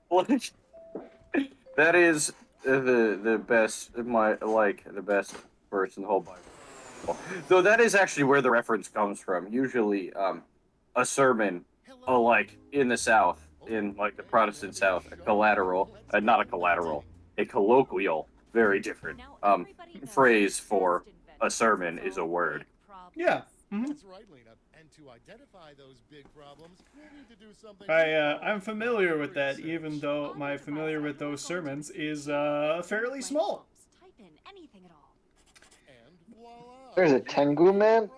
Like, that is the best the best verse in the whole Bible. Though that is actually where the reference comes from. Usually, a sermon, like in the South, in like the Protestant South, a collateral, not a collateral, a colloquial, very different phrase for a sermon is a word. Yeah. That's right, Lena. And to identify those big problems, we'll need to do something. I'm familiar with that, even though my familiar with those sermons is fairly small. Type in anything at all. And voila! There's a Tengu man?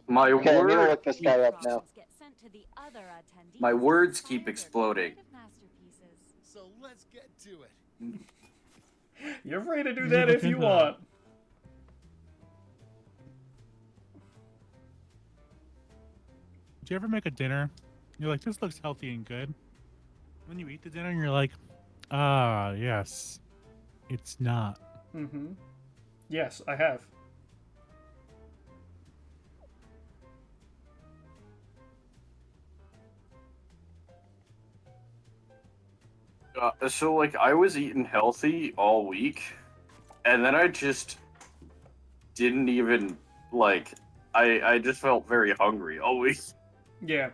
My Okay, I need to word, look this guy up now. Get sent to the other attendees my to words inspire keep their exploding. creative masterpieces. So let's get to it. You're free to do that if you want. Do you ever make a dinner? You're like, this looks healthy and good. When you eat the dinner, you're like, ah, yes, it's not. Mm-hmm. Yes, I have. So like I was eating healthy all week, and then I just didn't even like. I just felt very hungry all week. Yeah,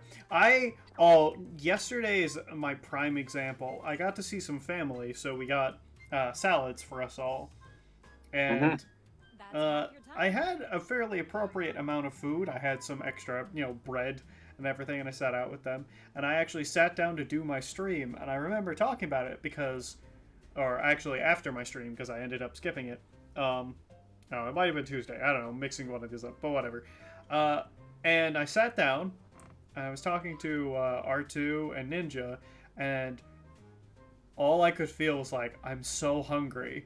yesterday is my prime example. I got to see some family, so we got salads for us all, and I had a fairly appropriate amount of food. I had some extra, bread and everything, and I sat out with them. And I actually sat down to do my stream, and I remember talking about it or actually after my stream, because I ended up skipping it. No, it might have been Tuesday. I don't know, mixing one of these up, but whatever. And I sat down, and I was talking to R2 and Ninja, and all I could feel was like, I'm so hungry.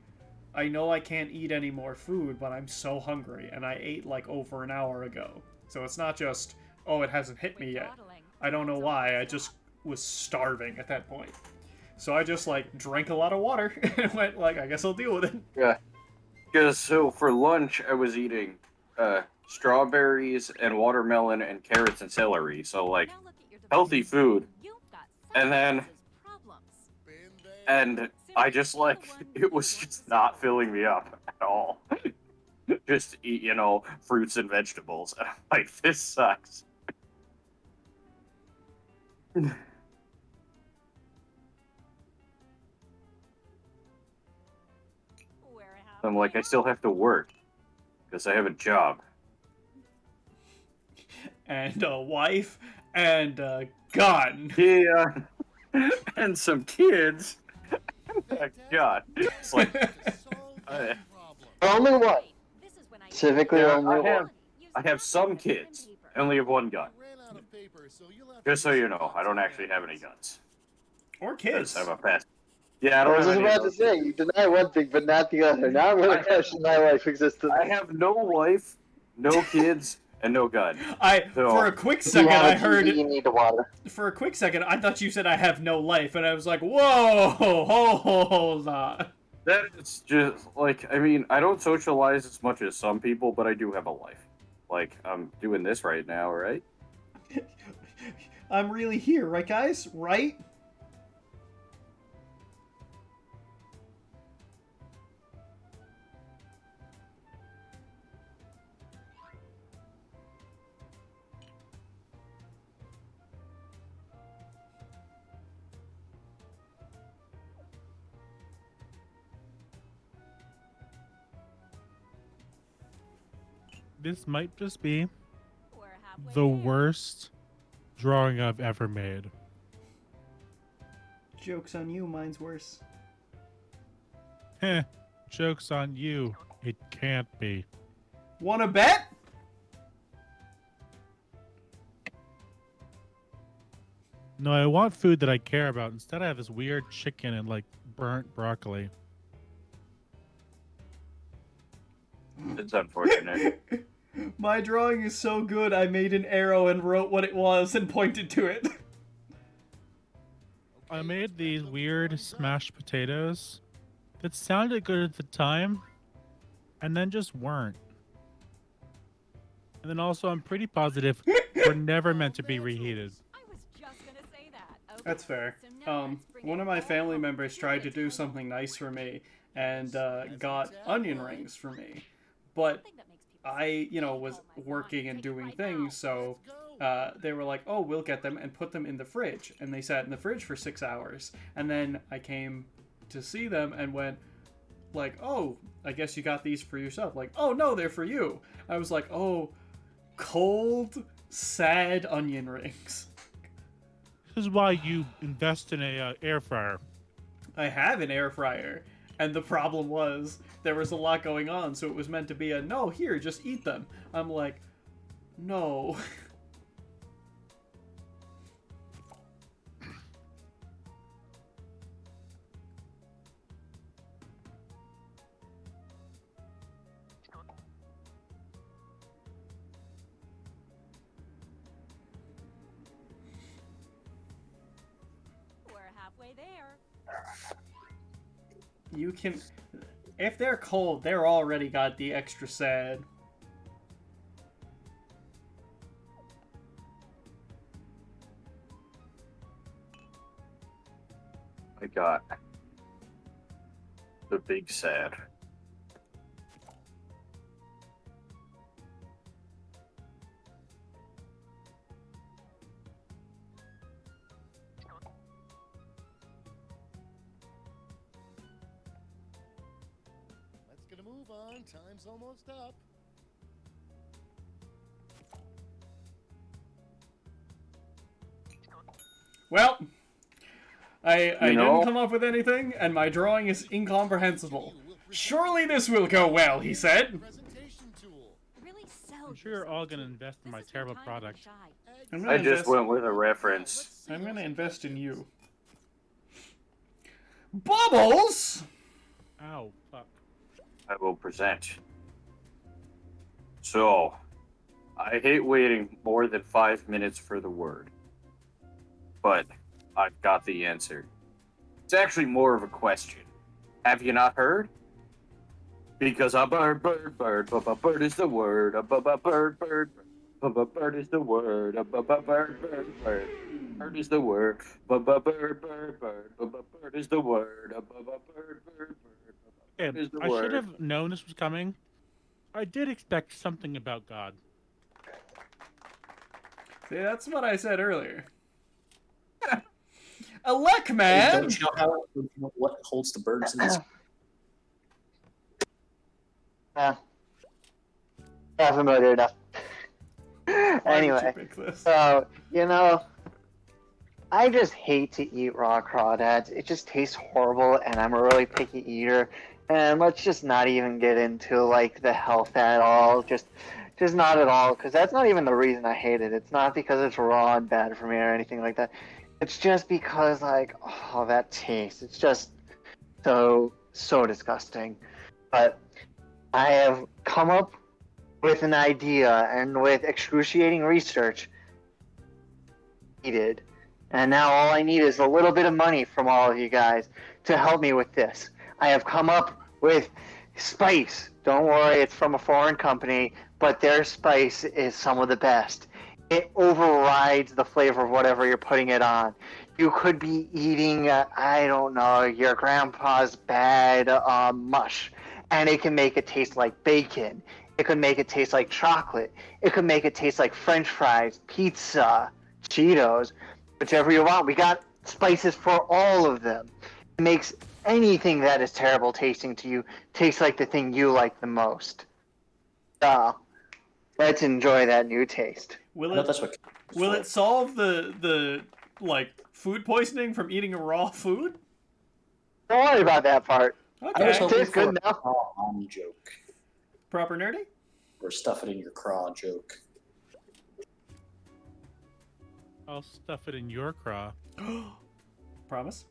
I know I can't eat any more food, but I'm so hungry, and I ate like over an hour ago. So it's not just, oh, it hasn't hit me yet. I don't know why, I just was starving at that point. So I just like drank a lot of water and went like, I guess I'll deal with it. Yeah, because so for lunch I was eating strawberries and watermelon and carrots and celery. So like healthy food, and then and I just like it was just not filling me up at all. Just eat, fruits and vegetables. And I'm like, this sucks. I'm like, I still have to work because I have a job and a wife and a gun. Yeah, and some kids. God, it's like Only one. Specifically, only one. I have some kids. I only have one gun. Just so you know, I don't actually have any guns. Or kids. I'm a pest. Yeah, I was don't just have about to say, you deny one thing, but not the other. Now I'm going to question my wife's existence. I have no wife, no kids, and no gun. For a quick second, I heard. You need the water. For a quick second, I thought you said I have no life, and I was like, whoa, hold on. That is just, like, I mean, I don't socialize as much as some people, but I do have a life. Like, I'm doing this right now, right? I'm really here, right, guys? Right? This might just be the worst drawing I've ever made. Joke's on you, mine's worse. Heh, joke's on you. It can't be. Wanna bet? No, I want food that I care about. Instead, I have this weird chicken and, like, burnt broccoli. It's unfortunate. My drawing is so good, I made an arrow and wrote what it was and pointed to it. I made these weird smashed potatoes that sounded good at the time, and then just weren't. And then also, I'm pretty positive were never meant to be reheated. I was just gonna say that. That's fair. So now let's bring One it of my all family home. members tried to do something nice for me and got onion rings for me, but Something that makes people I, say, was "Oh my God, working and take it doing right things, now." so they were like, "Oh, we'll get them and put them in the fridge," and they sat in the fridge for 6 hours, and then I came to see them and went like, "Oh, I guess you got these for yourself." Like, "Oh no, they're for you." I was like, "Oh, cold, sad onion rings." This is why you invest in a air fryer. I have an air fryer, and the problem was there was a lot going on, so it was meant to be a no, here, just eat them. I'm like, no. We're halfway there. You can. If they're cold, they're already got the extra sad. I got the big sad. Let's get a move on. Time's almost up. Well, I You know- didn't come up with anything, and my drawing is incomprehensible. Surely this will go well, he said. Presentation tool. Really sell. I'm sure you're all gonna invest in my terrible product. I'm I gonna just invest, went with a reference. I'm gonna invest in you. Bubbles! Ow, fuck. I will present. So, I hate waiting more than 5 minutes for the word. But I've got the answer. It's actually more of a question. Have you not heard? Because a bird, bird, bird, bird is the word. A bird, bird, bird is the word. A bird, bird, bird. Bird is the word. Bird, bird, bird, bird is the word. A bird, bird, bird Okay, is the I should word. have known this was coming. I did expect something about God. See, that's what I said earlier. Elec, man! Don't you know what holds the birds in this? Not familiar enough. Why would you Anyway, pick this? so, I just hate to eat raw crawdads. It just tastes horrible, and I'm a really picky eater. And let's just not even get into, like, the health at all. Just not at all, because that's not even the reason I hate it. It's not because it's raw and bad for me or anything like that. It's just because, like, oh, that taste. It's just so disgusting. But I have come up with an idea, and with excruciating research needed. And now all I need is a little bit of money from all of you guys to help me with this. I have come up with spice. Don't worry, it's from a foreign company, but their spice is some of the best. It overrides the flavor of whatever you're putting it on. You could be eating, I don't know, your grandpa's bad mush, and it can make it taste like bacon. It could make it taste like chocolate. It could make it taste like French fries, pizza, Cheetos, whichever you want. We got spices for all of them. It makes anything that is terrible tasting to you taste like the thing you like the most. Let's enjoy that new taste. Will No, it that's what. will it solve the like food poisoning from eating a raw food? Don't worry about that part. I was Okay. hoping Tastes good for a enough. craw joke Proper nerdy? or stuff it in your craw joke. I'll stuff it in your craw. Promise?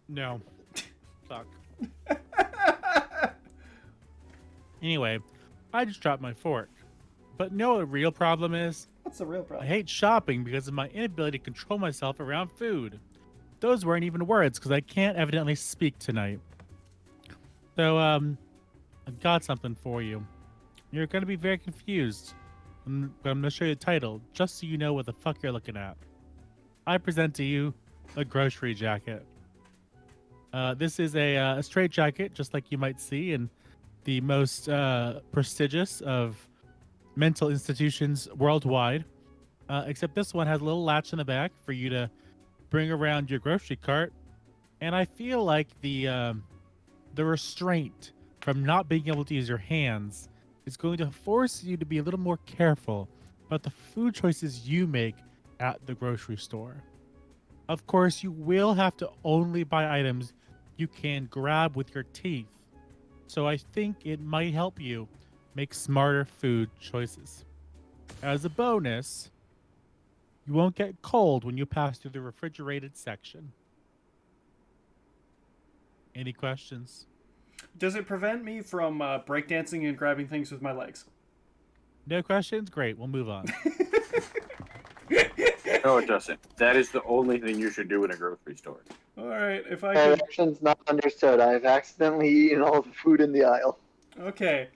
No. Fuck. Anyway, I just dropped my fork. But know what the real problem is? What's the real I problem? hate shopping because of my inability to control myself around food. Those weren't even words because I can't evidently speak tonight. So, I've got something for you. You're gonna be very confused. But I'm gonna show you the title just so you know what the fuck you're looking at. I present to you a grocery jacket. This is a straight jacket, just like you might see in the most prestigious of mental institutions worldwide. Except this one has a little latch in the back for you to bring around your grocery cart. And I feel like the restraint from not being able to use your hands is going to force you to be a little more careful about the food choices you make at the grocery store. Of course, you will have to only buy items you can grab with your teeth. So I think it might help you make smarter food choices. As a bonus, you won't get cold when you pass through the refrigerated section. Any questions? Does it prevent me from breakdancing and grabbing things with my legs? No questions? Great, we'll move on. No, it doesn't. That is the only thing you should do in a grocery store. All right, if I could. Directions not understood. I've accidentally eaten all the food in the aisle. Okay,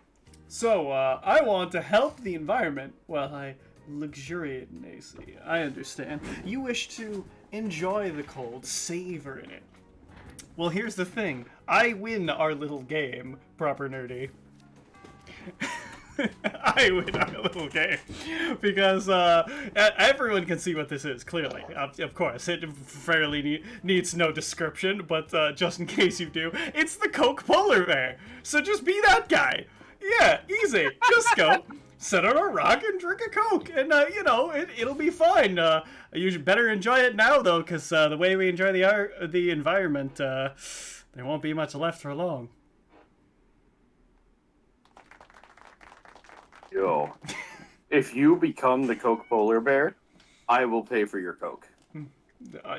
so I want to help the environment while I luxuriate in AC. I understand. You wish to enjoy the cold, savor in it. Well, here's the thing. I win our little game, proper nerdy. I win our little game because everyone can see what this is. Clearly, of course, it fairly needs no description. But just in case you do, it's the Coke polar bear. So just be that guy. Yeah, easy. Just go sit on a rock and drink a Coke, and it'll be fine. You should better enjoy it now, though, because the way we enjoy the environment, there won't be much left for long. Yo, if you become the Coke polar bear, I will pay for your Coke.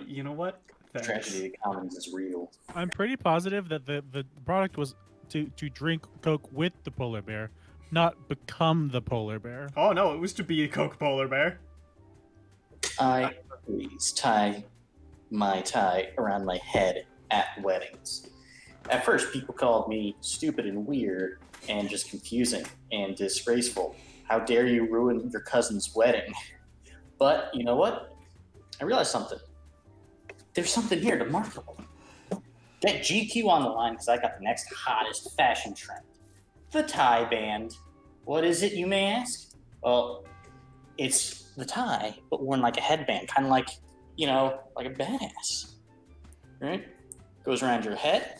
You know what? Thanks. Tragedy of commons is real. I'm pretty positive that the product was to drink Coke with the polar bear, not become the polar bear. Oh no, it was to be a Coke polar bear. I always tie my tie around my head at weddings. At first, people called me stupid and weird and just confusing and disgraceful. How dare you ruin your cousin's wedding? But you know what? I realized something. There's something here to market. Get GQ on the line because I got the next hottest fashion trend. The tie band. What is it, you may ask? Well, it's the tie, but worn like a headband, kind of like, like a badass. Right? Goes around your head.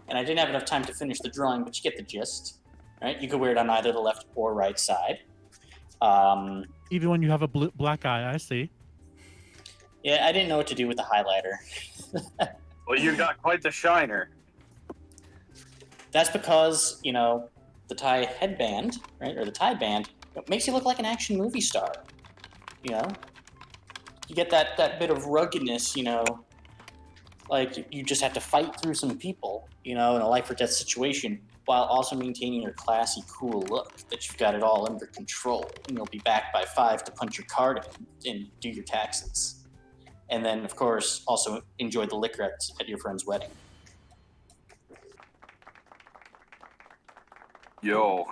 And I didn't have enough time to finish the drawing, but you get the gist. Right? You could wear it on either the left or right side. Even when you have a black eye, I see. Yeah, I didn't know what to do with the highlighter. Well, you got quite the shiner. That's because, the tie headband, right, or the tie band, it makes you look like an action movie star. You get that bit of ruggedness, like you just have to fight through some people, in a life or death situation, while also maintaining your classy, cool look, that you've got it all under control. And you'll be back by 5 to punch your card in and do your taxes. And then, of course, also enjoy the liquor at your friend's wedding. Yo,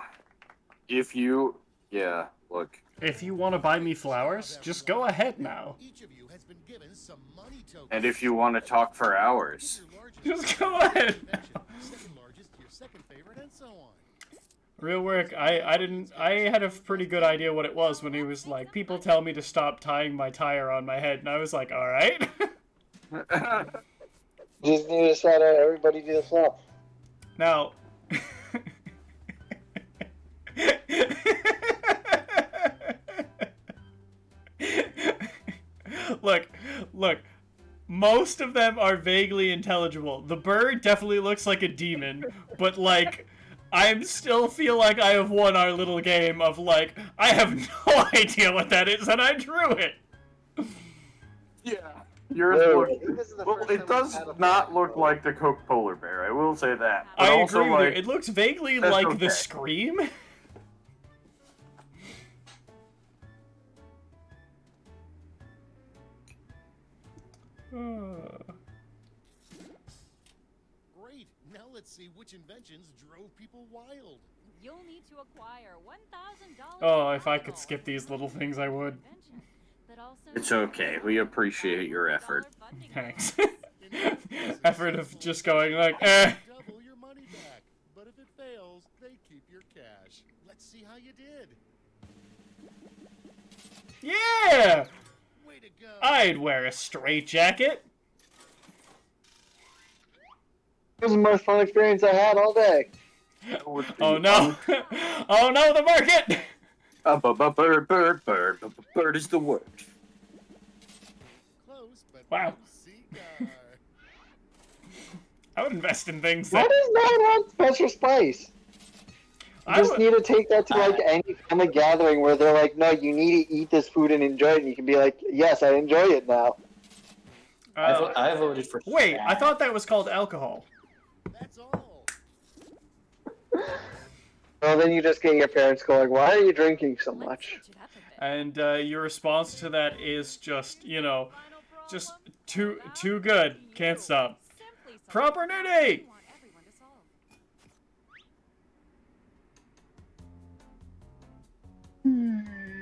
look. If you want to buy me flowers, just go ahead now. Each of you has been given some money tokens. And if you want to talk for hours. Just go ahead. Second largest, your second favorite, and so on. Real work, I had a pretty good idea what it was when he was like, people tell me to stop tying my tie around my head, and I was like, alright. Just need to shout out everybody do the flop. Now... Look. Most of them are vaguely intelligible. The bird definitely looks like a demon, but I still feel like I have won our little game of I have no idea what that is, and I drew it. Yeah. It does not look like the Coke polar bear. I will say that. But I also, agree with you. It looks vaguely like okay. the Scream. Great. Now let's see which inventions drove people wild. You'll need to acquire $1,000. Oh, if I could skip these little things, I would. Invention. that also It's okay. We appreciate your effort. Thanks. In most cases, Effort of people just going like, will eh. double your money back. But if it fails, they keep your cash. Let's see how you did. Yeah! Way to go. I'd wear a straitjacket. It was the most fun experience I had all day. Oh no! Oh no, the market! Bird is the word. Close, but Wow. no cigar. I would invest in things Why that does no one want special spice? You I just would. need to take that to like any family gathering where they're like, no, you need to eat this food and enjoy it, and you can be like, yes, I enjoy it now. I voted for. Wait, I that. thought that was called alcohol. That's all. Well, then you just get your parents go like, why are you drinking so Let's much? switch it up a bit. And your response to that is just, you know, just too good. Can't stop. Simply solve Proper the problem nudity! you want everyone to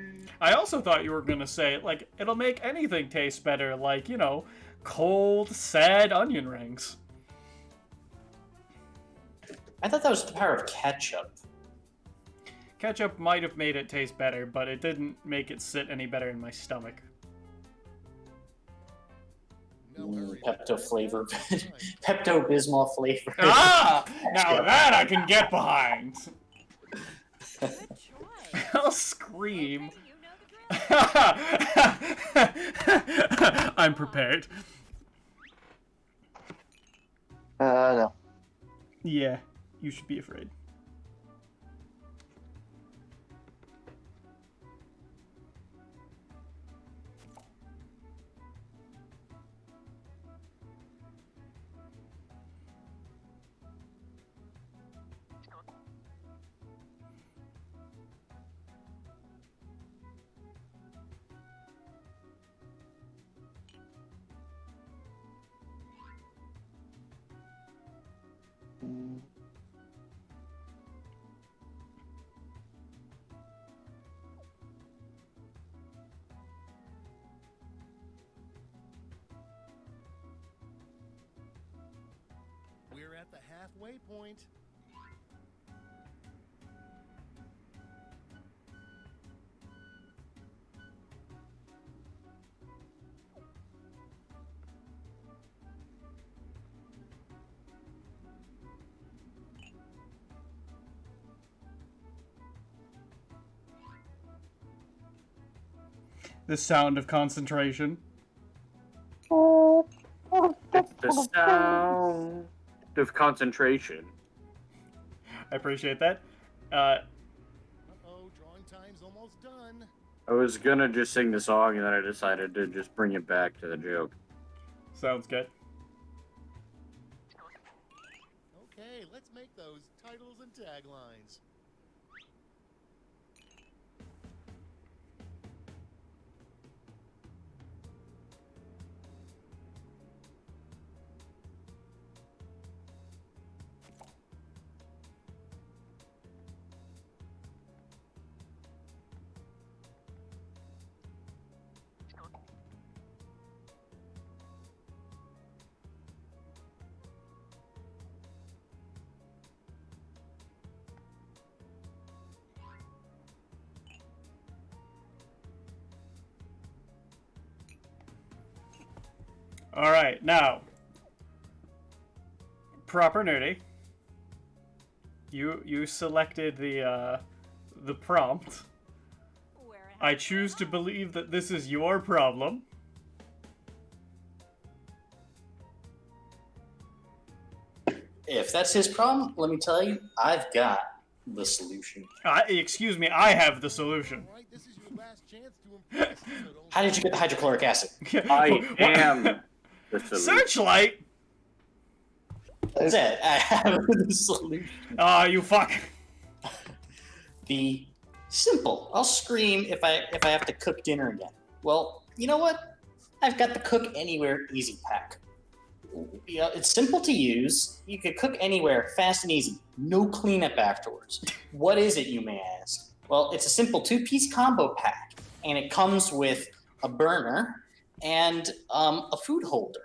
solve. I also thought you were gonna say, like, it'll make anything taste better, like, you know, cold, sad onion rings. I thought that was the power of ketchup. Ketchup might have made it taste better, but it didn't make it sit any better in my stomach. No hurry. Pepto flavor. Fine. Pepto Bismol flavor. Ah! Now that I can get behind! Good choice. I'll scream. Okay, you know the drill. I'm prepared. No. Yeah, you should be afraid. We're at the halfway point. The sound of concentration. It's the sound of concentration. I appreciate that. Uh-oh, drawing time's almost done. I was gonna just sing the song, and then I decided to just bring it back to the joke. Sounds good. Okay, let's make those titles and taglines. All right, now, proper nerdy. You selected the prompt. Where it I has choose to gone. believe that this is your problem. If that's his problem, let me tell you, I've got the solution. Excuse me, I have the solution. All right, this is your last chance to impress. So don't How did you get the hydrochloric acid? I am the solution. Searchlight. That's it. I have the solution. Ah, you fuck. Be simple. I'll scream if I have to cook dinner again. Well, you know what? I've got the Cook Anywhere Easy Pack. You know, it's simple to use. You can cook anywhere, fast and easy. No cleanup afterwards. What is it, you may ask? Well, it's a simple 2-piece combo pack, and it comes with a burner, and a food holder.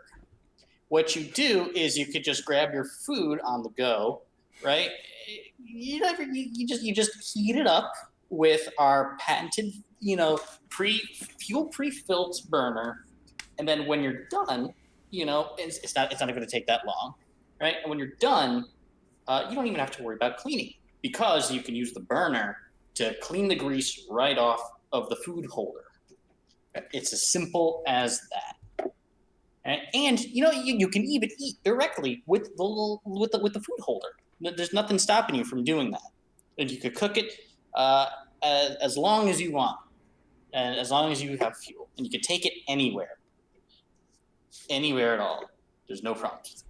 What you do is you could just grab your food on the go, right? You just heat it up with our patented, pre-filled burner, and then when you're done, it's not even going to take that long, right? And when you're done, you don't even have to worry about cleaning because you can use the burner to clean the grease right off of the food holder. It's as simple as that. And you can even eat directly with the food holder. There's nothing stopping you from doing that. And you could cook it as long as you want, and as long as you have fuel, and you can take it anywhere at all. There's no problems.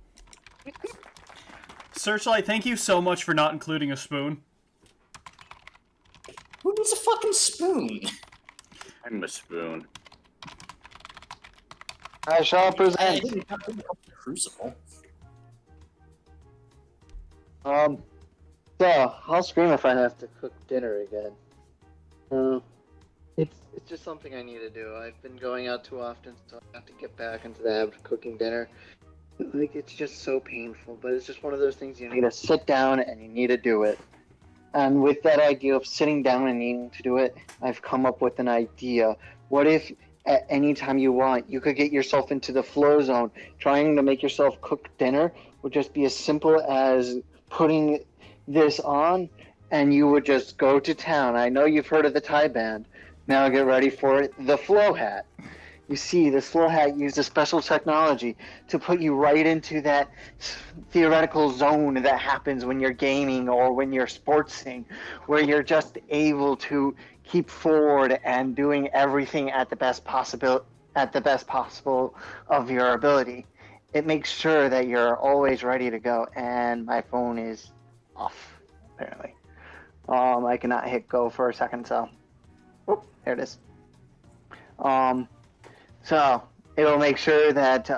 Searchlight, thank you so much for not including a spoon. Who needs a fucking spoon? I'm a spoon. I shall present. Crucible. So I'll scream if I have to cook dinner again. It's just something I need to do. I've been going out too often, so I have to get back into the habit of cooking dinner. Like, it's just so painful, but it's just one of those things you need to sit down and you need to do it. And with that idea of sitting down and needing to do it, I've come up with an idea. What if at any time you want, you could get yourself into the flow zone? Trying to make yourself cook dinner would just be as simple as putting this on and you would just go to town. I know you've heard of the Thai band. Now get ready for it, the flow hat. You see, this flow hat used a special technology to put you right into that theoretical zone that happens when you're gaming or when you're sportsing, where you're just able to keep forward and doing everything at the best possible of your ability. It makes sure that you're always ready to go. And my phone is off, apparently. I cannot hit go for a second, so there it is. So it'll make sure that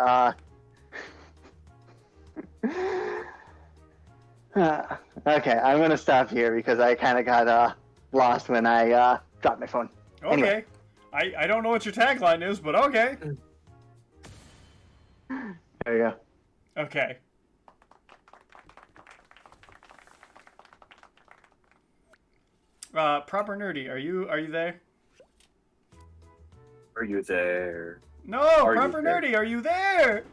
okay, I'm gonna stop here because I kind of got lost when I dropped my phone. Okay. Anyway. I don't know what your tagline is, but okay. There you go. Okay. Proper Nerdy, are you there? Are you there? No, Are you Proper there? Nerdy, are you there?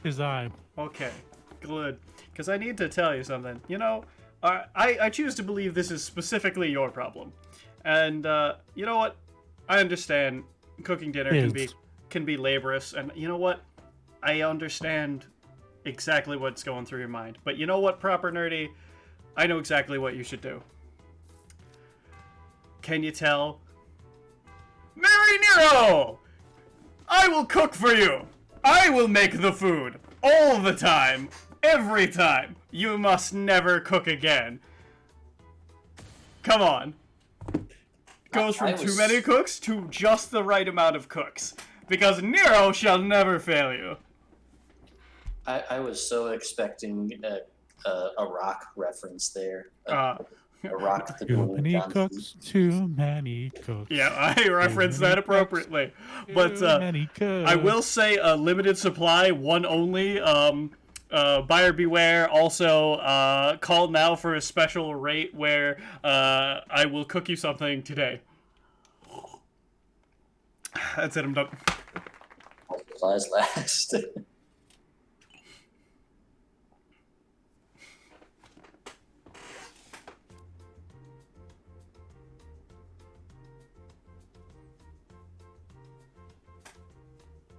His eye. Okay, good. Because I need to tell you something. I choose to believe this is specifically your problem. And, you know what? I understand cooking dinner can be laborious. And you know what? I understand exactly what's going through your mind. But you know what, Proper Nerdy? I know exactly what you should do. Can you tell? Mary Nero! I will cook for you! I will make the food! All the time! Every time! You must never cook again. Come on. Goes from too many cooks to just the right amount of cooks. Because Nero shall never fail you. I was so expecting a rock reference there. A rock the Too many cooks, too many cooks. Yeah, I referenced that appropriately. But many cooks. I will say a limited supply, one only. Buyer beware. Also, call now for a special rate where I will cook you something today. That's it, I'm done. Supplies last.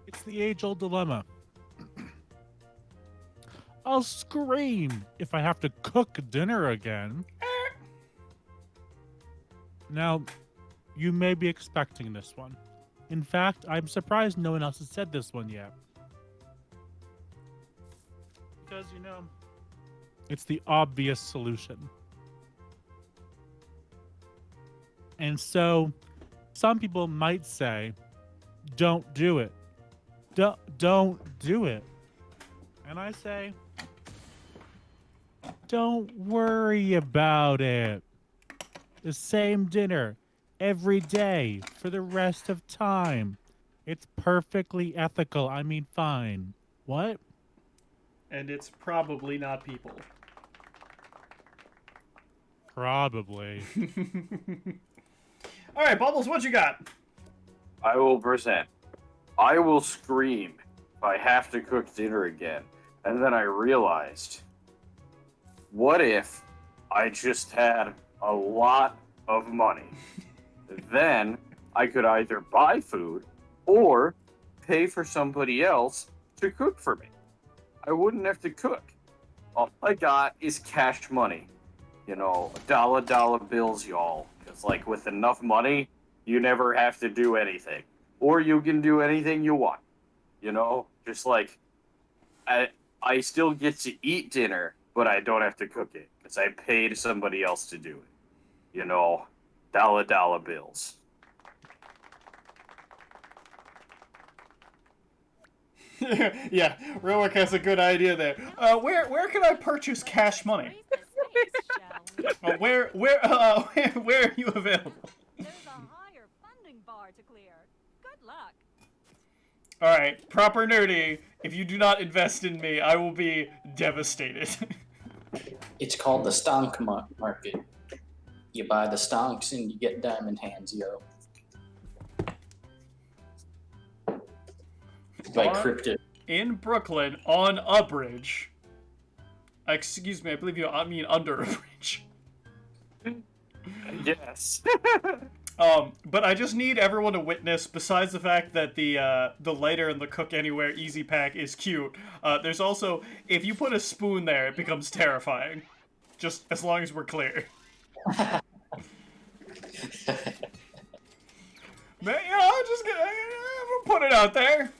It's the age-old dilemma. I'll scream if I have to cook dinner again. Now, you may be expecting this one. In fact, I'm surprised no one else has said this one yet. Because, it's the obvious solution. And so, some people might say, don't do it. Don't do it. And I say, don't worry about it. The same dinner every day for the rest of time. It's perfectly ethical. I mean, fine. What? And it's probably not people. Probably. All right, Bubbles, what you got? I will present. I will scream if I have to cook dinner again. And then I realized, what if I just had a lot of money? Then I could either buy food or pay for somebody else to cook for me. I wouldn't have to cook. All I got is cash money. You know, dollar bills, y'all. Because, like, with enough money, you never have to do anything. Or you can do anything you want. You know? Just like, I still get to eat dinner, but I don't have to cook it. Because I paid somebody else to do it. You know? Dollar bills. Yeah, Rowick has a good idea there. Where can I purchase cash money? Raise the stakes, shall we? Where are you available? There's a higher funding bar to clear. Good luck. All right, proper nerdy. If you do not invest in me, I will be devastated. It's called the stonk market. You buy the stonks and you get diamond hands, yo. By What? crypto. In Brooklyn, on a bridge. Excuse me, I believe you mean under a bridge. Yes. But I just need everyone to witness, besides the fact that the lighter in the Cook Anywhere Easy Pack is cute, there's also, if you put a spoon there, it becomes terrifying. Just as long as we're clear. Man, you know, just we'll put it out there.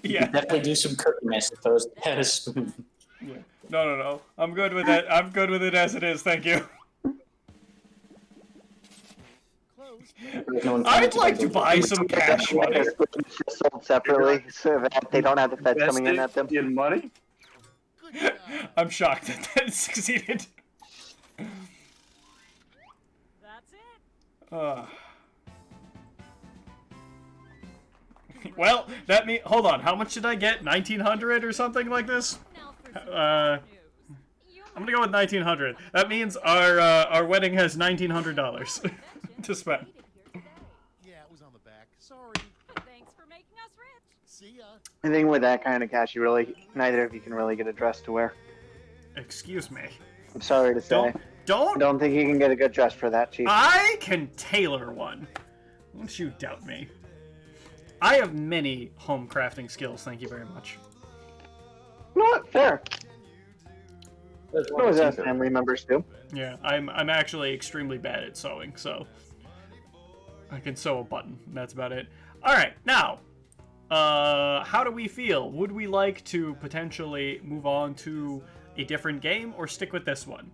Yeah. Definitely do some cooking, I suppose. Had a spoon. Yeah. No. I'm good with it. I'm good with it as it is. Thank you. Close. No one I'd finds like it. to buy some cash money. It's just sold separately so that they don't have the feds coming in at them. In money? Good job. I'm shocked that that succeeded. That's it. Well, that means, hold on, how much did I get? 1900 or something like this? Now for some Uh, news. You I'm gonna go with 1900. That means our wedding has $1900 to spend. made it here today. Yeah, it was on the back. Sorry. Thanks for making us rich. See ya. I think with that kind of cash, neither of you can really get a dress to wear. Excuse me. I'm sorry to say. I Don't. don't think you can get a good dress for that, Chief. I can tailor one. Don't you doubt me. I have many home crafting skills. Thank you very much. You know what? Fair. There's I one always or ask two. family members too. Yeah, I'm actually extremely bad at sewing, so I can sew a button. That's about it. All right, now, how do we feel? Would we like to potentially move on to a different game or stick with this one?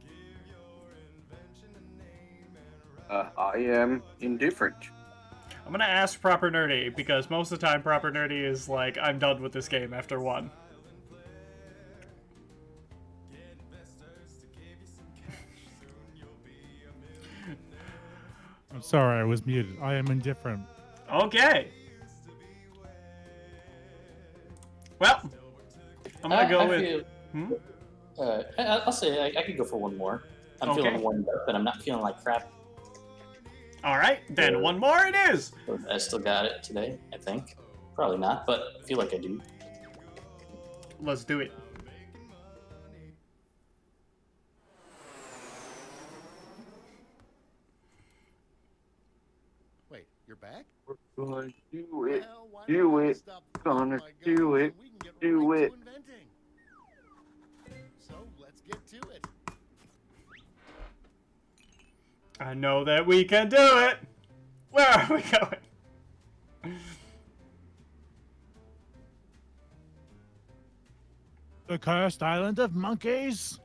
I am indifferent. I'm gonna ask Proper Nerdy because most of the time Proper Nerdy is like, I'm done with this game after one. I'm sorry, I was muted. I am indifferent. Okay. Well, I'm gonna go I with. feel- Hmm? I'll say I could go for one more. I'm Okay. feeling warmed up, but I'm not feeling like crap. All right, then one more it is. I still got it today, I think. Probably not, but I feel like I do. Let's do it. Wait, you're back? We're gonna do it. Well, why Do don't I it. stop Gonna my guns do it. and we can get Do right it. to inventing. So let's get to it. I know that we can do it. Where are we going? The cursed island of monkeys?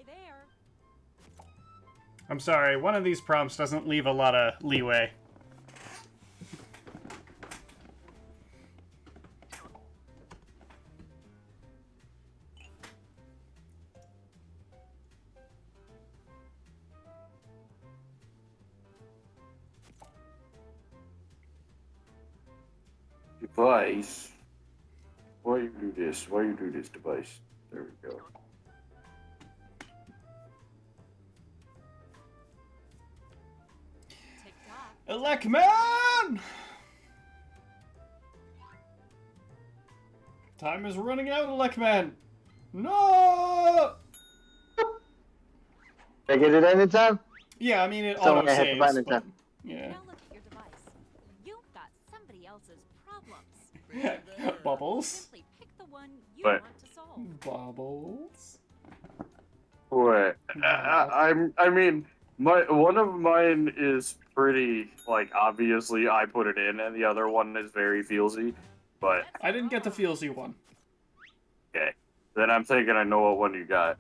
there. I'm sorry, one of these prompts doesn't leave a lot of leeway. Device. Why you do this? Why you do this, device? There we go. Tick-tock. Elecman! Time is running out, Elecman! No! Did I get it in in time? Yeah, I mean, it So auto I hit the button saves, in but... time. Yeah. Now look at your device. You've got somebody else's problems. Bubbles. Simply pick the one you But- want to solve. Bubbles. What? I mean, one of mine is pretty, like, obviously I put it in, and the other one is very feelsy. But, I didn't get the feelsy one. okay. Then I'm thinking I know what one you got.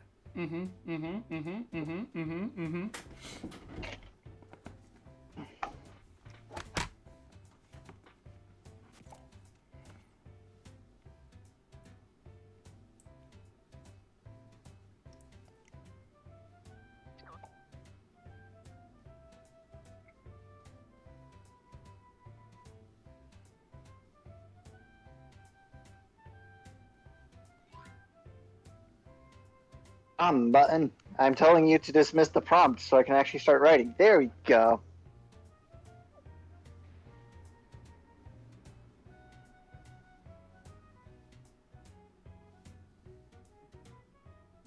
Button. I'm telling you to dismiss the prompt so I can actually start writing. There we go.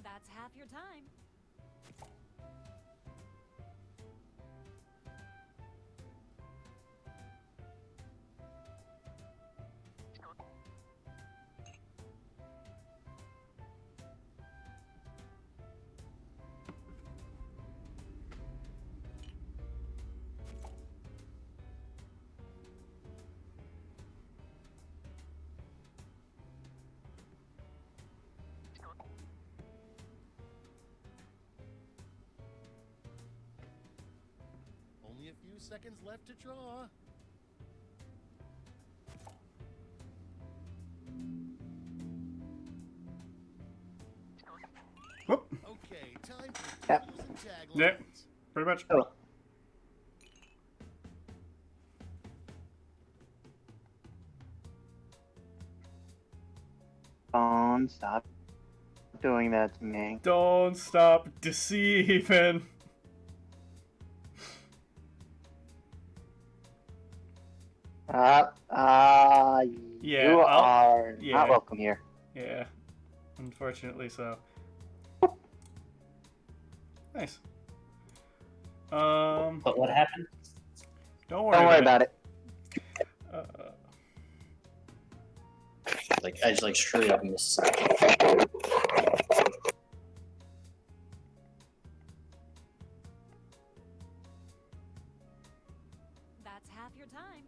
That's half your time. Only a few seconds left to draw. Whoop. Okay, time for Yep. titles and taglines. Yeah. Pretty much. Oh. Don't stop doing that to me. Don't stop deceiving. Yeah, you are yeah. not welcome here. Yeah. Unfortunately so. Nice. But what happened? Don't worry, Don't worry about it. Uh, Like I just like straight up missed something. That's half your time.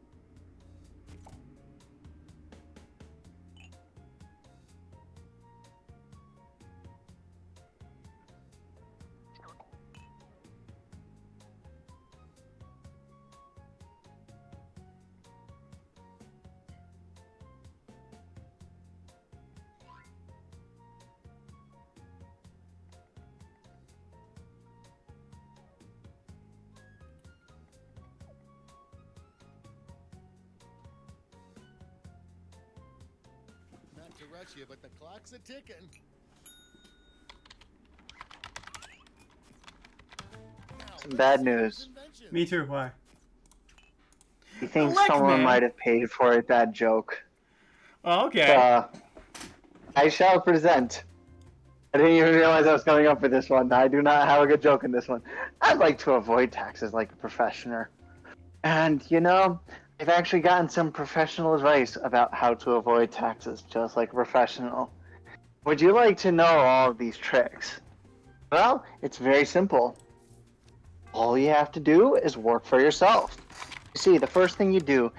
Not to rush you, but the clock's a ticking. Now, Some let's bad see news. those inventions. me too. Why? You think Like, someone man. might have paid for it? That joke. Oh, okay. I shall present. I didn't even realize I was coming up with this one. I do not have a good joke in this one. I'd like to avoid taxes like a professional. And, you know, I've actually gotten some professional advice about how to avoid taxes, just like a professional. Would you like to know all of these tricks? Well, it's very simple. All you have to do is work for yourself. You see, the first thing you do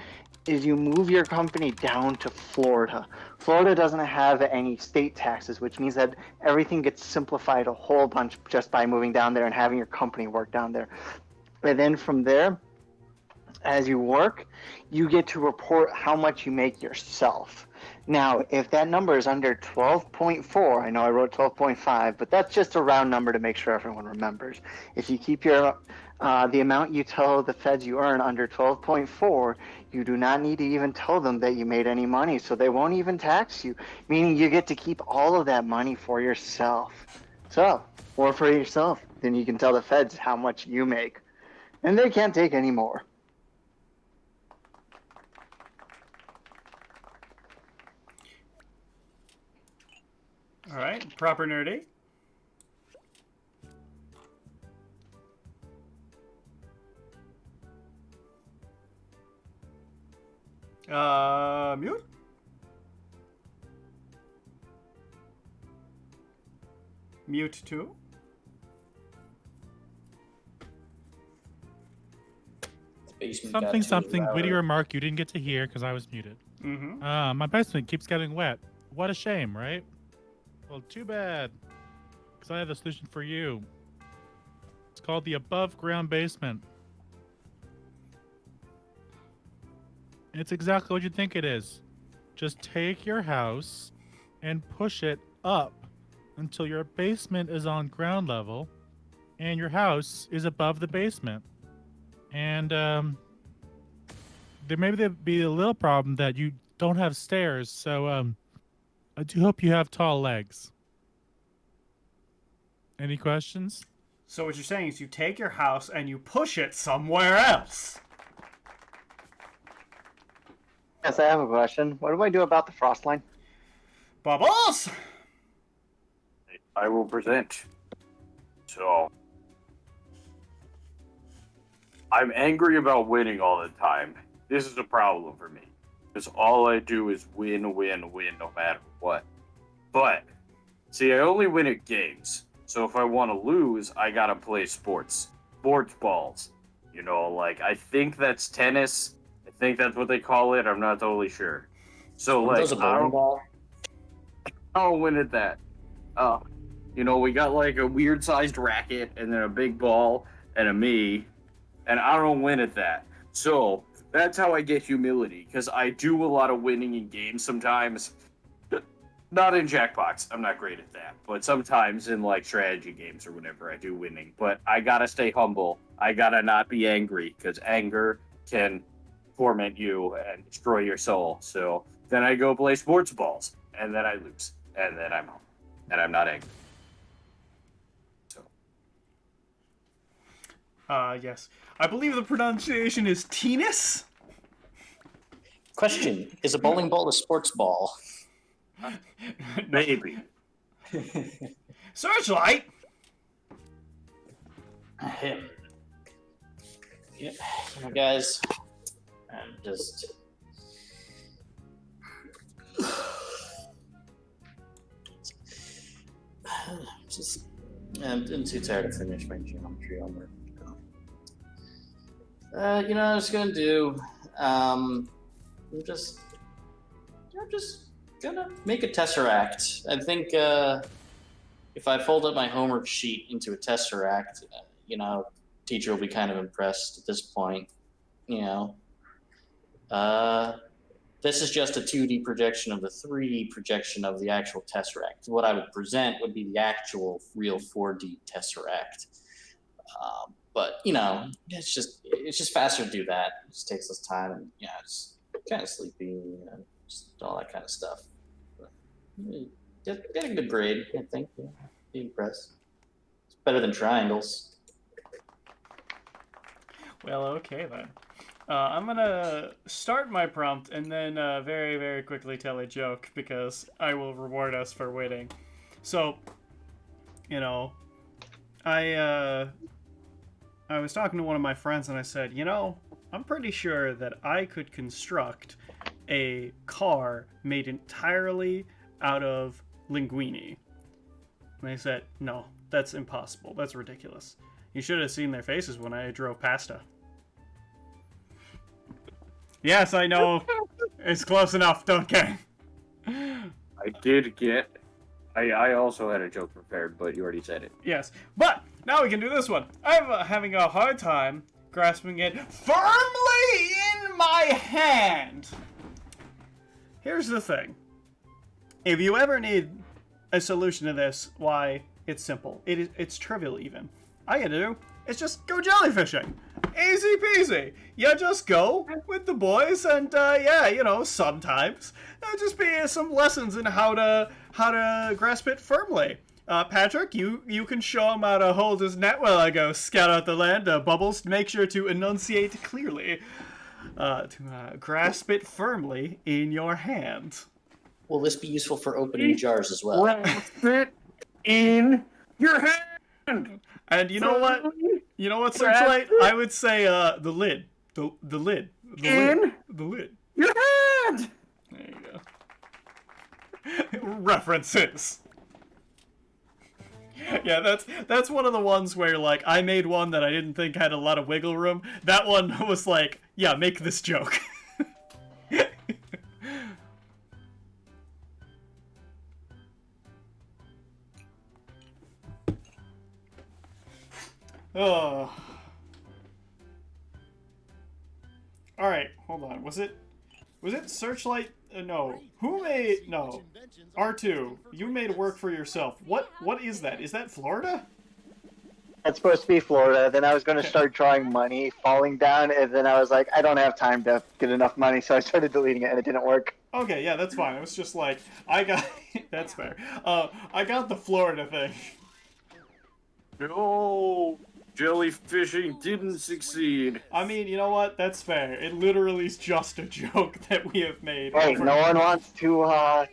is you move your company down to Florida. Florida doesn't have any state taxes, which means that everything gets simplified a whole bunch just by moving down there and having your company work down there. And then from there, as you work, you get to report how much you make yourself. Now, if that number is under 12.4, I know I wrote 12.5, but that's just a round number to make sure everyone remembers. If you keep your the amount you tell the feds you earn under 12.4, you do not need to even tell them that you made any money, so they won't even tax you, meaning you get to keep all of that money for yourself. So, or for yourself, then you can tell the feds how much you make, and they can't take any more. All right, proper nerdy. Mute. Mute too. Something, witty remark you didn't get to hear because I was muted. Mm-hmm. My basement keeps getting wet. What a shame, right? Well, too bad. Because I have a solution for you. It's called the above ground basement. It's exactly what you think it is. Just take your house and push it up until your basement is on ground level and your house is above the basement. And there may be a little problem that you don't have stairs, so I do hope you have tall legs. Any questions? So what you're saying is you take your house and you push it somewhere else. Yes, I have a question. What do I do about the frost line? Bubbles! I will present. So, I'm angry about winning all the time. This is a problem for me. Because all I do is win, win, win, no matter what. But, see, I only win at games. So if I want to lose, I gotta play sports. Sports balls. You know, like, I think that's tennis. I think that's what they call it. I'm not totally sure. So, like, Those a bowling ball? I don't win at that. You know, we got like a weird sized racket and then a big ball and a me, and I don't win at that. So that's how I get humility, because I do a lot of winning in games sometimes. Not in Jackbox, I'm not great at that, but sometimes in like strategy games or whatever, I do winning. But I gotta stay humble. I gotta not be angry, because anger can torment you and destroy your soul. So then I go play sports balls, and then I lose, and then I'm home, and I'm not angry. So. Yes. I believe the pronunciation is tennis? Question: is a bowling ball a sports ball? Maybe. Searchlight! Yeah, you know, guys, I'm I'm too tired to finish my geometry homework. You know what I was gonna do? I'm just gonna make a tesseract. I think if I fold up my homework sheet into a tesseract, you know, teacher will be kind of impressed at this point. You know, this is just a 2D projection of the 3D projection of the actual tesseract. What I would present would be the actual real 4D tesseract. But you know, it's just faster to do that. It just takes less time, and yeah, it's kind of sleepy, you know, just all that kind of stuff. But, get a good grade, I think. Yeah, be impressed. It's better than triangles. Well, okay then. I'm gonna start my prompt and then very, very quickly tell a joke, because I will reward us for winning. So, you know, I was talking to one of my friends and I said, you know, I'm pretty sure that I could construct a car made entirely out of linguine. And they said, no, that's impossible. That's ridiculous. You should have seen their faces when I drove pasta. Yes, I know. It's close enough, okay. did get. I also had a joke prepared, but you already said it. Yes, but now we can do this one. I'm having a hard time grasping it firmly in my hand. Here's the thing. If you ever need a solution to this, why, it's simple. It's trivial even. All you gotta do is just go jellyfishing. Easy peasy. You just go with the boys and, yeah, you know, sometimes there'll just be some lessons in how to grasp it firmly. Patrick, you can show him how to hold his net while I go scout out the land. Bubbles, make sure to enunciate clearly. To grasp it firmly in your hand. Will this be useful for opening jars as well? Grasp it in your hand. And you know what? You know what, Searchlight? I would say the lid. The lid. The lid. Your hand. There you go. References. Yeah, that's one of the ones where, like, I made one that I didn't think had a lot of wiggle room. That one was like, yeah, make this joke. Oh. Alright, hold on. Was it Searchlight? No. Who made... No. R2, you made work for yourself. What is that? Is that Florida? That's supposed to be Florida. Then I was going to start drawing money falling down, and then I was like, I don't have time to get enough money, so I started deleting it, and it didn't work. Okay, yeah, that's fine. It was just like, I got... That's fair. I got the Florida thing. No. Jellyfishing didn't succeed. I mean, you know what? That's fair. It literally is just a joke that we have made. Wait, no one wants to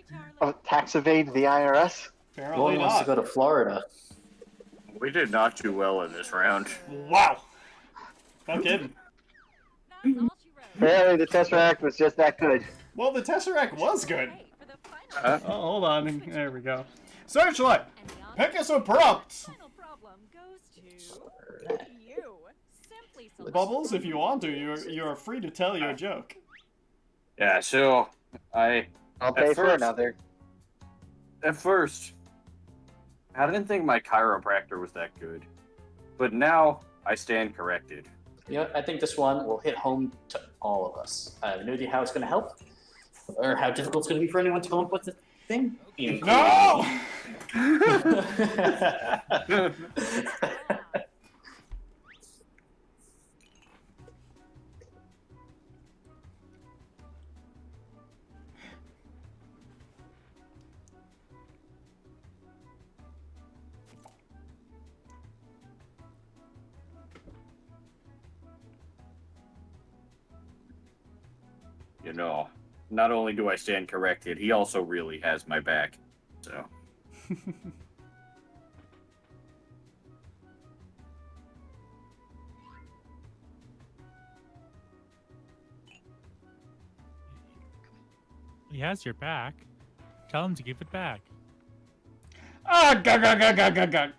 tax evade the IRS? No Apparently one wants to not. go to Florida. We did not do well in this round. Wow. Not kidding. That's all she wrote. Apparently the Tesseract was just that good. Well, the Tesseract was good. Hey, for the final Oh, hold on. There we go. Searchlight! and the Pick us a prompt! final problem goes to you. Simply select Bubbles, if you want to, you're free to tell your joke. Yeah, so I'll pay for first- another. at first I didn't think my chiropractor was that good, but now I stand corrected. You know, I think this one will hit home to all of us. I have no idea how it's going to help, or how difficult it's going to be for anyone to come up with the thing. No! You know, not only do I stand corrected, he also really has my back. So. He has your back. Tell him to give it back. Ah, gug, gug, gug, gug, gug, gug.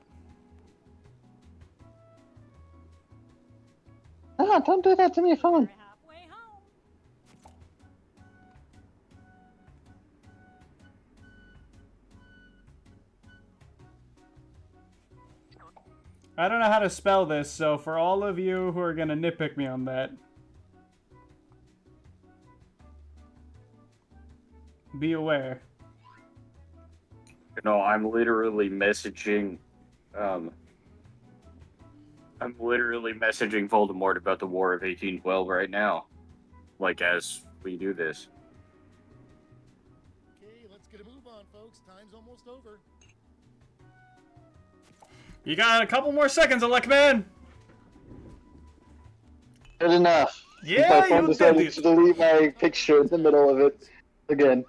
Ah, don't do that to me, phone. We're halfway home. I don't know how to spell this, so for all of you who are gonna nitpick me on that, be aware. You know, I'm literally messaging Voldemort about the War of 1812 right now. Like, as we do this. Okay, let's get a move on, folks. Time's almost over. You got a couple more seconds, Electman! Good enough. Yeah, My phone you decided did to delete my picture in the middle of it again.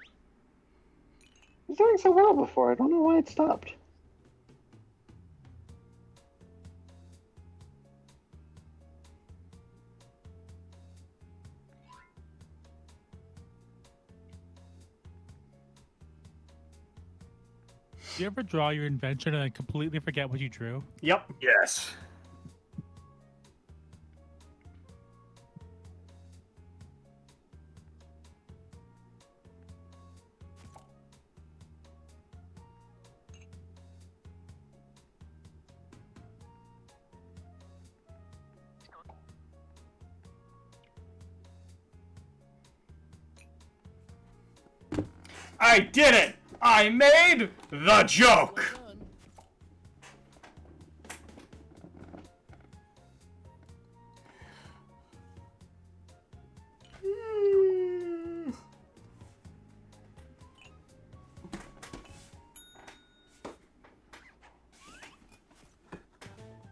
It was doing so well before. I don't know why it stopped. Do you ever draw your invention and then completely forget what you drew? Yep. Yes. I did it! I made the joke! Well done.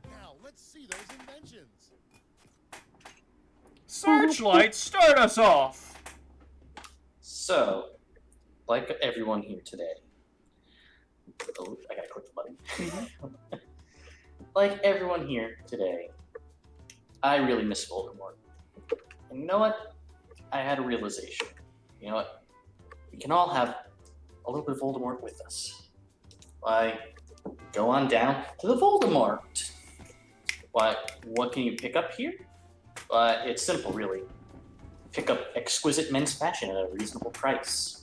Now, let's see those inventions. Searchlight, start us off! So, like everyone here today. Oh, I gotta click the button. Like everyone here today, I really miss Voldemort. And you know what? I had a realization. You know what? We can all have a little bit of Voldemort with us. Why, go on down to the Voldemort. Why, what can you pick up here? It's simple, really. Pick up exquisite men's fashion at a reasonable price.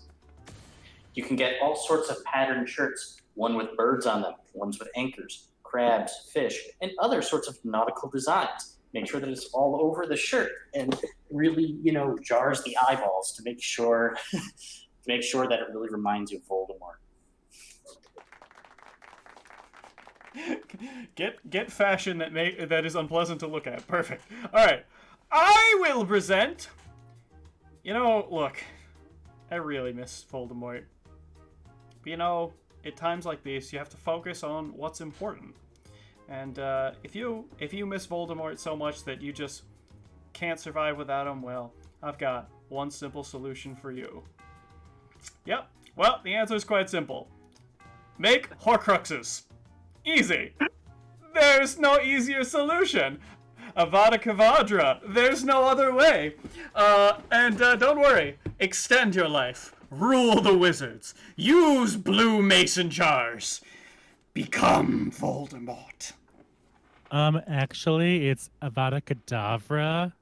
You can get all sorts of patterned shirts, one with birds on them, ones with anchors, crabs, fish, and other sorts of nautical designs. Make sure that it's all over the shirt and really, jars the eyeballs to make sure that it really reminds you of Voldemort. Get fashion that is unpleasant to look at. Perfect. Alright. I will present... look. I really miss Voldemort. But at times like these, you have to focus on what's important. And if you miss Voldemort so much that you just can't survive without him, well, I've got one simple solution for you. Yep. Well, the answer is quite simple. Make Horcruxes. Easy. There's no easier solution. Avada Kedavra. There's no other way. And don't worry. Extend your life. Rule the wizards. Use blue mason jars. Become Voldemort. Actually, it's Avada Kedavra.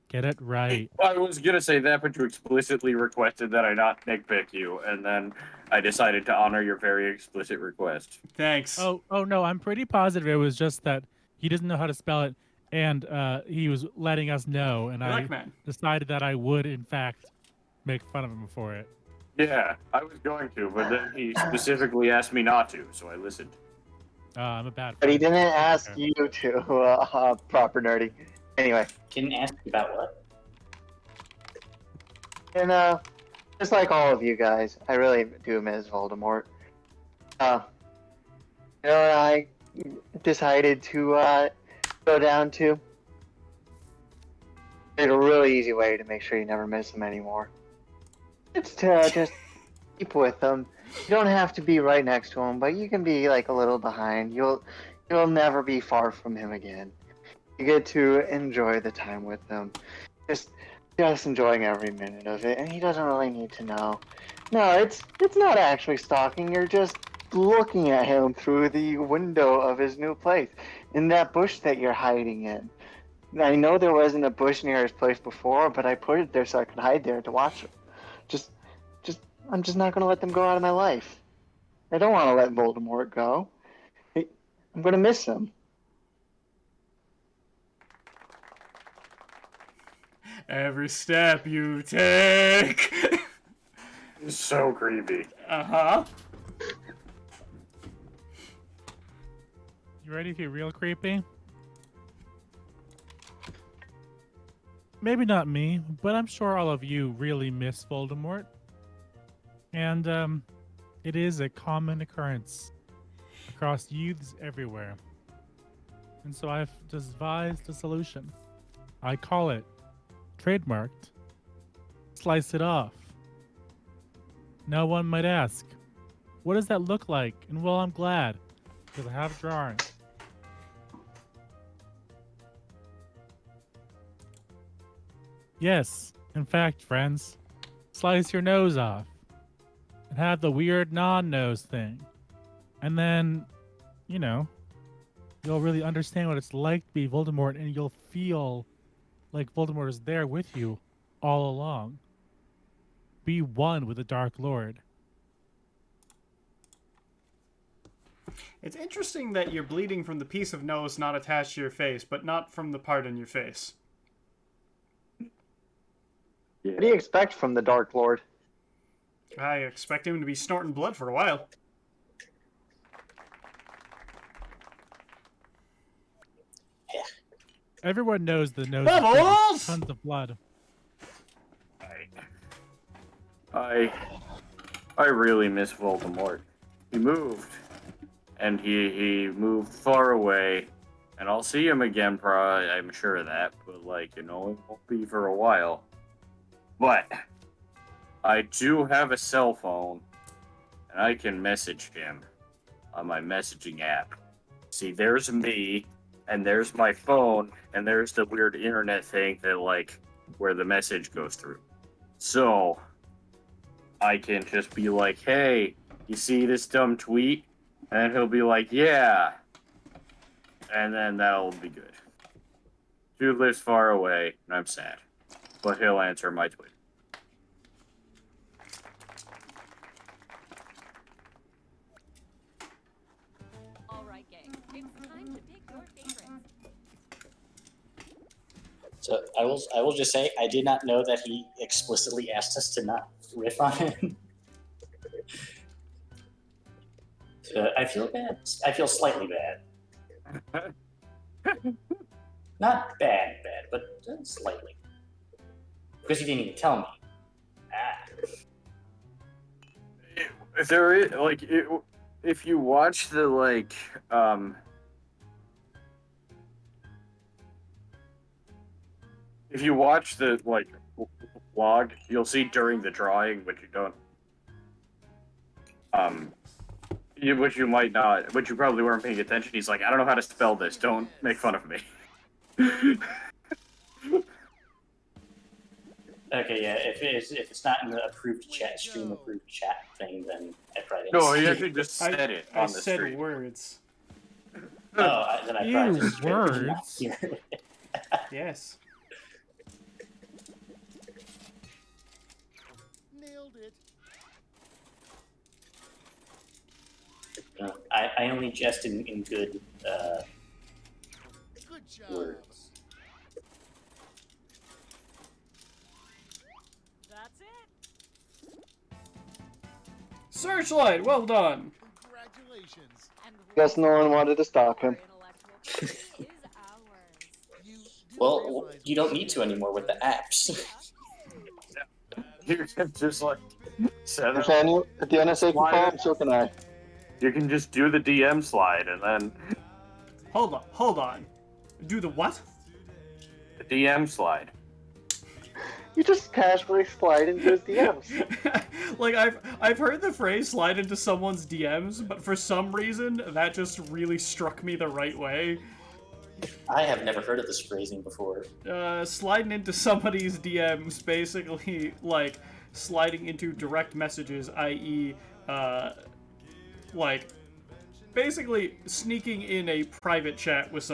Get it right. I was gonna say that, but you explicitly requested that I not pick you, and then I decided to honor your very explicit request. Thanks. Oh no, I'm pretty positive it was just that he doesn't know how to spell it, and he was letting us know, and I Man. decided that I would, in fact, make fun of him for it. Yeah, I was going to, but then he specifically asked me not to, so I listened. I'm a bad But he friend. didn't ask you to, proper nerdy. Anyway, Didn't ask you about what? and just like all of you guys, I really do miss Voldemort. What I decided to go down to? There's a really easy way to make sure you never miss him anymore. It's to just keep with him. You don't have to be right next to him, but you can be like a little behind. You'll never be far from him again. You get to enjoy the time with him. Just enjoying every minute of it, and he doesn't really need to know. No, it's not actually stalking. You're just looking at him through the window of his new place, in that bush that you're hiding in. I know there wasn't a bush near his place before, but I put it there so I could hide there to watch him. I'm just not going to let them go out of my life. I don't want to let Voldemort go. I'm going to miss him. Every step you take. It's so creepy. Uh-huh. You ready to get real creepy? Maybe not me, but I'm sure all of you really miss Voldemort. And it is a common occurrence across youths everywhere. And so I've devised a solution. I call it trademarked. Slice it off. Now one might ask, what does that look like? And well, I'm glad, because I have drawings. Yes, in fact, friends, slice your nose off and have the weird non-nose thing. And then, you'll really understand what it's like to be Voldemort, and you'll feel like Voldemort is there with you all along. Be one with the Dark Lord. It's interesting that you're bleeding from the piece of nose not attached to your face, but not from the part in your face. What do you expect from the Dark Lord? I expect him to be snorting blood for a while. Everyone knows the nose Bubbles! is tons of blood. I really miss Voldemort. He moved, and he moved far away, and I'll see him again. Probably, I'm sure of that. But like, you know, it won't be for a while. But I do have a cell phone, and I can message him on my messaging app. See, there's me, and there's my phone, and there's the weird internet thing that like where the message goes through. So I can just be like, hey, you see this dumb tweet? And he'll be like, yeah. And then that'll be good. Dude lives far away, and I'm sad. But he'll answer my tweet. Alright, gang. It's time to pick your favorites. So I will just say I did not know that he explicitly asked us to not riff on him. So I feel bad. I feel slightly bad. Not bad, but slightly. Because he didn't even tell me. If there is like, if you watch the like, if you watch the like vlog, you'll see during the drawing, which you don't, which you might not, which you probably weren't paying attention. He's like, I don't know how to spell this. Don't make fun of me. Okay, yeah. If it's not in the approved chat stream, approved chat thing, then I probably didn't No, see he it. actually just said it I on the said stream. words. Then I probably just did not Words? hear it. Yes. Nailed it. I only jest in good Good job. words. That's it. Searchlight, well done. Congratulations. And Guess no one wanted to stop him. Our intellectual property is ours. You do Well, realize you don't need to anymore with the apps. You can just like set it. Nathaniel, if the NSA can call him, so can I. You can just do the DM slide and then Hold on. Do the what? the DM slide. You just casually slide into his DMs. Like I've heard the phrase slide into someone's DMs, but for some reason that just really struck me the right way. I have never heard of this phrasing before. Sliding into somebody's DMs, basically like sliding into direct messages, i.e., like basically sneaking in a private chat with